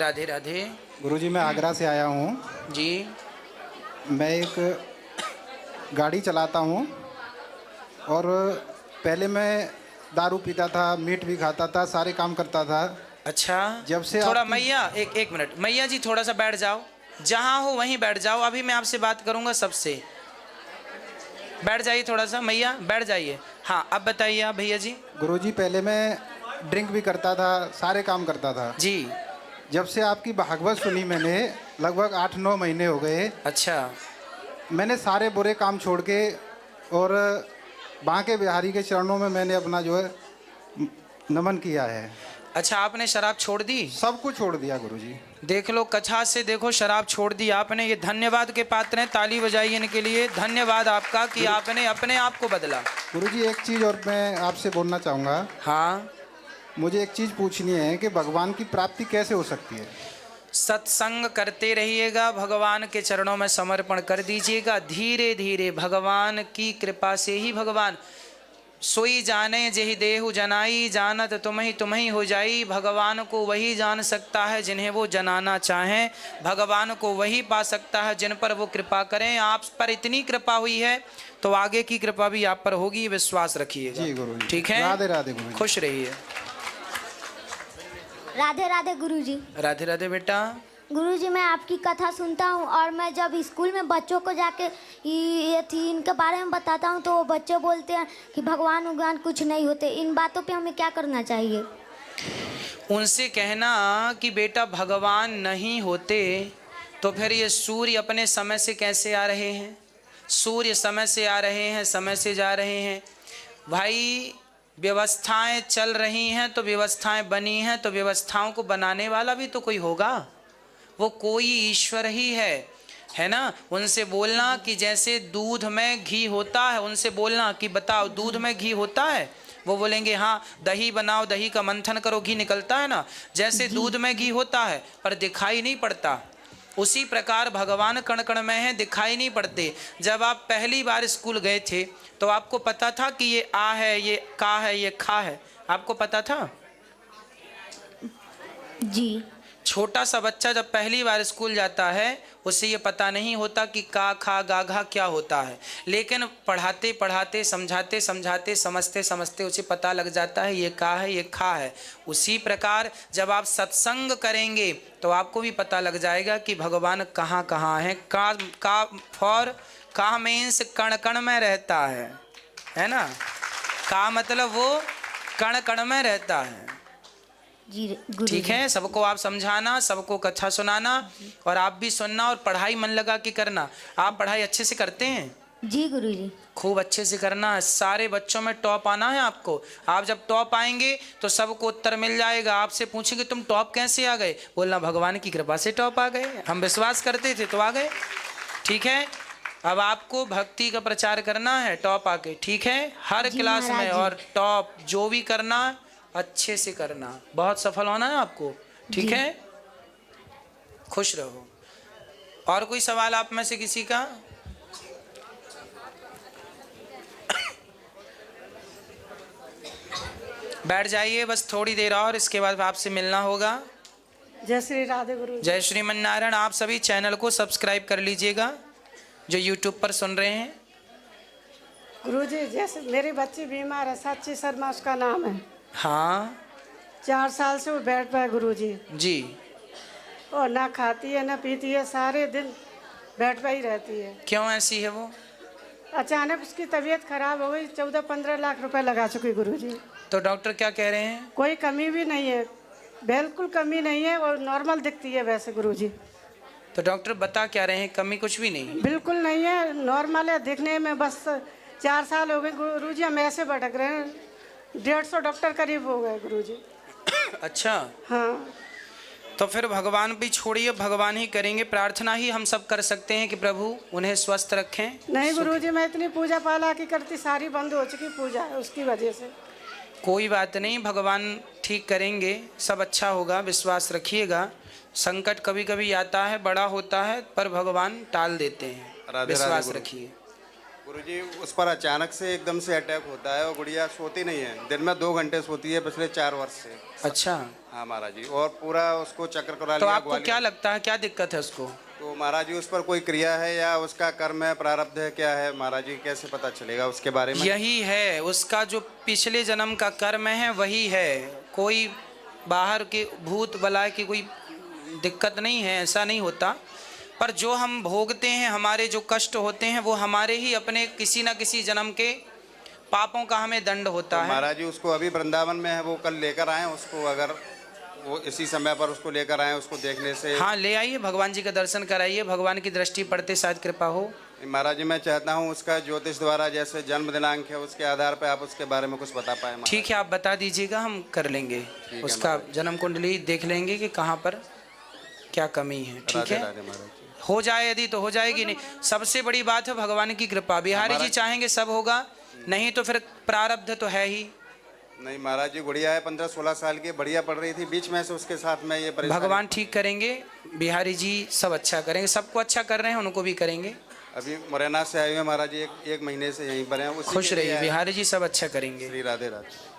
राधे राधे। गुरुजी मैं आगरा से आया हूँ जी। मैं एक गाड़ी चलाता हूँ और पहले मैं दारू पीता था, मीट भी खाता था, सारे काम करता था। अच्छा, जब से थोड़ा आपकी- मैया एक मिनट, मैया जी थोड़ा सा बैठ जाओ, जहाँ हो वहीं बैठ जाओ। अभी मैं आपसे बात करूँगा सबसे, बैठ जाइए थोड़ा सा, मैया बैठ जाइए। हाँ अब बताइए आप भैया जी। गुरुजी पहले मैं ड्रिंक भी करता था, सारे काम करता था। जी। जब से आपकी भागवत सुनी मैंने, लगभग 8-9 महीने हो गए। अच्छा। मैंने सारे बुरे काम छोड़ के और बांके बिहारी के चरणों में मैंने अपना जो है नमन किया है। अच्छा, आपने शराब छोड़ दी? सब कुछ छोड़ दिया गुरुजी। देख लो, कछा से देखो, शराब छोड़ दी आपने। ये धन्यवाद के पात्र हैं, ताली बजाइए इनके लिए। धन्यवाद आपका कि आपने अपने आप को बदला। गुरुजी एक चीज़ और मैं आपसे बोलना चाहूँगा। हाँ, मुझे एक चीज़ पूछनी है कि भगवान की प्राप्ति कैसे हो सकती है? सत्संग करते रहिएगा, भगवान के चरणों में समर्पण कर दीजिएगा। धीरे धीरे भगवान की कृपा से ही भगवान सोई जाने जेहि देहु जनाई, जानत तुम ही हो जाई। भगवान को वही जान सकता है जिन्हें वो जनाना चाहें। भगवान को वही पा सकता है जिन पर वो कृपा करें। आप पर इतनी कृपा हुई है तो आगे की कृपा भी आप पर होगी, विश्वास रखिएगा। जी गुरुजी। ठीक है, राधे राधे गुरुजी। खुश रहिए। राधे राधे गुरुजी। राधे राधे बेटा। गुरुजी मैं आपकी कथा सुनता हूँ और मैं जब स्कूल में बच्चों को जाके ये थी इनके बारे में बताता हूँ तो वो बच्चे बोलते हैं कि भगवान उगवान कुछ नहीं होते। इन बातों पे हमें क्या करना चाहिए? उनसे कहना कि बेटा भगवान नहीं होते तो फिर ये सूर्य अपने समय से कैसे आ रहे हैं? सूर्य समय से आ रहे हैं, समय से जा रहे हैं। भाई व्यवस्थाएं चल रही हैं तो व्यवस्थाएं बनी हैं, तो व्यवस्थाओं को बनाने वाला भी तो कोई होगा, वो कोई ईश्वर ही है ना। उनसे बोलना कि जैसे दूध में घी होता है, उनसे बोलना कि बताओ दूध में घी होता है? वो बोलेंगे हाँ। दही बनाओ, दही का मंथन करो, घी निकलता है ना। जैसे दूध में घी होता है पर दिखाई नहीं पड़ता, उसी प्रकार भगवान कण कण में है, दिखाई नहीं पड़ते। जब आप पहली बार स्कूल गए थे तो आपको पता था कि ये आ है, ये का है, ये खा है? आपको पता था? जी। छोटा सा बच्चा जब पहली बार स्कूल जाता है उसे ये पता नहीं होता कि का खा गा घा क्या होता है, लेकिन पढ़ाते पढ़ाते, समझाते समझाते, समझते समझते उसे पता लग जाता है ये का है, ये खा है। उसी प्रकार जब आप सत्संग करेंगे तो आपको भी पता लग जाएगा कि भगवान कहाँ कहाँ है। का फॉर का मीन्स कण कण में रहता है ना। का मतलब वो कण कण में रहता है। जी गुरुजी। ठीक है, सबको आप समझाना, सबको कथा सुनाना और आप भी सुनना और पढ़ाई मन लगा के करना। आप पढ़ाई अच्छे से करते हैं? जी गुरुजी। खूब अच्छे से करना, सारे बच्चों में टॉप आना है आपको। आप जब टॉप आएंगे तो सबको उत्तर मिल जाएगा। आपसे पूछेंगे तुम टॉप कैसे आ गए, बोलना भगवान की कृपा से टॉप आ गए, हम विश्वास करते थे तो आ गए। ठीक है, अब आपको भक्ति का प्रचार करना है टॉप आके। ठीक है, हर क्लास में और टॉप जो भी करना अच्छे से करना, बहुत सफल होना है आपको। ठीक है, खुश रहो। और कोई सवाल आप में से किसी का? बैठ जाइए बस थोड़ी देर और, इसके बाद आपसे मिलना होगा। जय श्री राधे गुरु। जय श्रीमन नारायण। आप सभी चैनल को सब्सक्राइब कर लीजिएगा जो यूट्यूब पर सुन रहे हैं। गुरुजी जैसे मेरी बच्ची बीमार है, साक्षी शर्मा उसका नाम है। हाँ 4 साल से वो बेड पर है गुरुजी। जी। और ना खाती है ना पीती है, सारे दिन बेड पर ही रहती है। क्यों ऐसी है वो? अचानक उसकी तबीयत खराब हो गई, 14-15 लाख रुपए लगा चुकी गुरुजी। तो डॉक्टर क्या कह रहे हैं? कोई कमी भी नहीं है, बिल्कुल कमी नहीं है और नॉर्मल दिखती है वैसे गुरुजी। तो डॉक्टर बता क्या रहे हैं? कमी कुछ भी नहीं? बिल्कुल नहीं है, नॉर्मल है दिखने में। बस 4 साल हो गए गुरुजी, हम ऐसे भटक रहे हैं। 150 डॉक्टर करीब हो गए गुरुजी। अच्छा हाँ। तो फिर भगवान भी छोड़िए, भगवान ही करेंगे। प्रार्थना ही हम सब कर सकते हैं कि प्रभु उन्हें स्वस्थ रखें। नहीं गुरुजी, मैं इतनी पूजा पाला की करती, सारी बंद हो चुकी पूजा उसकी वजह से। कोई बात नहीं, भगवान ठीक करेंगे, सब अच्छा होगा, विश्वास रखिएगा। संकट कभी कभी आता है, बड़ा होता है, पर भगवान टाल देते हैं। विश्वास रखिए। गुरुजी उस पर अचानक से एकदम से अटैक होता है और गुड़िया सोती नहीं है। दिन में 2 घंटे सोती है पिछले 4 वर्ष से। अच्छा, हाँ महाराज जी, और पूरा उसको चक्कर करा तो लिया। आपको क्या लगता है, क्या दिक्कत है उसको? तो महाराज जी उस पर कोई क्रिया है या उसका कर्म है, प्रारब्ध है, क्या है महाराज जी, कैसे पता चलेगा उसके बारे में? यही है उसका जो पिछले जन्म का कर्म है, वही है। कोई बाहर के भूत बला की कोई दिक्कत नहीं है, ऐसा नहीं होता। पर जो हम भोगते हैं, हमारे जो कष्ट होते हैं, वो हमारे ही अपने किसी न किसी जन्म के पापों का हमें दंड होता है। महाराज जी उसको अभी वृंदावन में है, वो कल लेकर आए उसको, अगर वो इसी समय पर उसको लेकर आए, उसको देखने से। हाँ, ले आइए, भगवान जी का दर्शन कराइए, भगवान की दृष्टि पड़ते शायद कृपा हो। महाराज जी मैं चाहता हूँ उसका ज्योतिष द्वारा जैसे जन्म दिनांक है उसके आधार पर आप उसके बारे में कुछ बता पाए। ठीक है, आप बता दीजिएगा, हम कर लेंगे। उसका जन्म कुंडली देख लेंगे कि कहाँ पर क्या कमी है। ठीक है, हो जाए यदि तो हो जाएगी, नहीं सबसे बड़ी बात है भगवान की कृपा। बिहारी जी चाहेंगे सब होगा, नहीं तो फिर प्रारब्ध तो है ही। नहीं महाराज जी, गुड़िया है 15-16 साल की, बढ़िया पढ़ रही थी, बीच में से उसके साथ में ये भगवान ठीक करेंगे, बिहारी जी सब अच्छा करेंगे, सबको अच्छा कर रहे हैं, उनको भी करेंगे। अभी मुरैना से आए हुए महाराज जी, एक महीने से यहीं पर हैं। खुश रहिए, बिहारी जी सब अच्छा करेंगे। श्री राधे राधे।